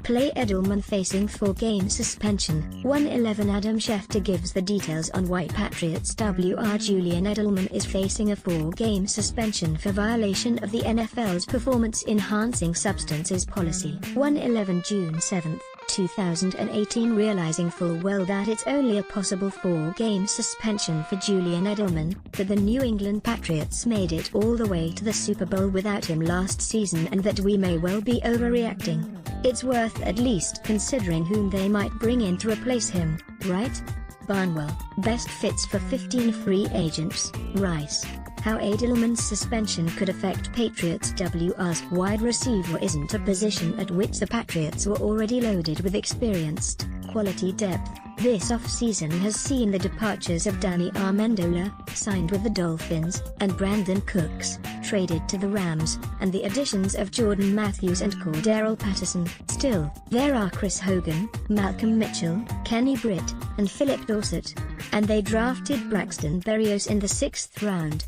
playEdelman facing 4-game suspension. 111 Adam Schefter gives the details on why Patriots WR Julian Edelman is facing a 4-game suspension for violation of the NFL's performance-enhancing substances policy. 111 June 7, 2018. Realizing full well that it's only a possible 4-game suspension for Julian Edelman, that the New England Patriots made it all the way to the Super Bowl without him last season, and that we may well be overreacting. It's worth at least considering whom they might bring in to replace him, right? Barnwell, best fits for 15 free agents. Rice, how Edelman's suspension could affect Patriots WR's wide receiver isn't a position at which the Patriots were already loaded with experienced, quality depth. This offseason has seen the departures of Danny Amendola, signed with the Dolphins, and Brandon Cooks, traded to the Rams, and the additions of Jordan Matthews and Cordarrelle Patterson. Still, there are Chris Hogan, Malcolm Mitchell, Kenny Britt, and Philip Dorsett. And they drafted Braxton Berrios in the 6th round.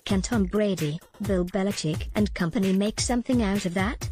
Can Tom Brady, Bill Belichick and company make something out of that?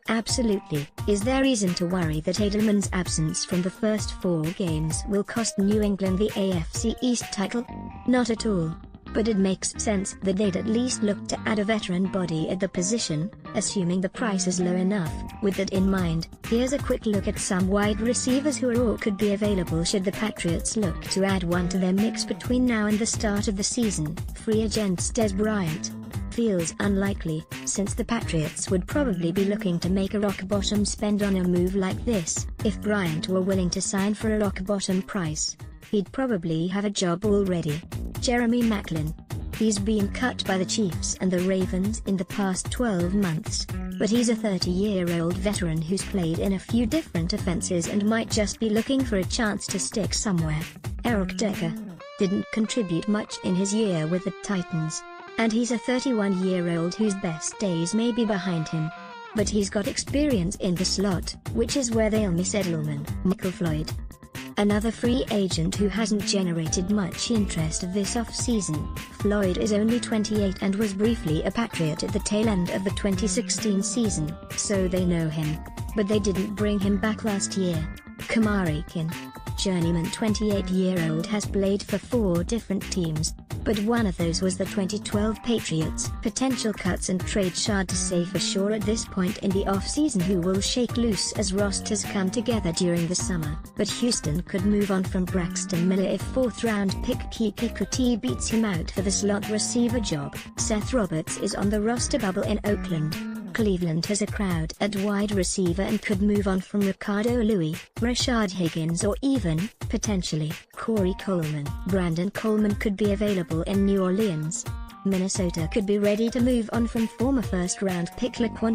Absolutely. Is there reason to worry that Edelman's absence from the first 4 games will cost New England the AFC East title? Not at all. But it makes sense that they'd at least look to add a veteran body at the position, assuming the price is low enough. With that in mind, here's a quick look at some wide receivers who are or could be available should the Patriots look to add one to their mix between now and the start of the season. Free agent Dez Bryant. Feels unlikely, since the Patriots would probably be looking to make a rock-bottom spend on a move like this. If Bryant were willing to sign for a rock-bottom price, he'd probably have a job already. Jeremy Maclin. He's been cut by the Chiefs and the Ravens in the past 12 months, but he's a 30-year-old veteran who's played in a few different offenses and might just be looking for a chance to stick somewhere. Eric Decker. Didn't contribute much in his year with the Titans, and he's a 31-year-old whose best days may be behind him. But he's got experience in the slot, which is where they'll miss Edelman. Michael Floyd. Another free agent who hasn't generated much interest this offseason. Floyd is only 28 and was briefly a Patriot at the tail end of the 2016 season, so they know him. But they didn't bring him back last year. Kamari Kin. Journeyman 28-year-old has played for 4 different teams, but one of those was the 2012 Patriots. Potential cuts and trades hard to say for sure at this point in the offseason who will shake loose as rosters come together during the summer. But Houston could move on from Braxton Miller if 4th-round pick Keke Coutee beats him out for the slot receiver job. Seth Roberts is on the roster bubble in Oakland. Cleveland has a crowd at wide receiver and could move on from Ricardo Louis, Rashard Higgins or even, potentially, Corey Coleman. Brandon Coleman could be available in New Orleans. Minnesota could be ready to move on from former 1st-round pick Laquan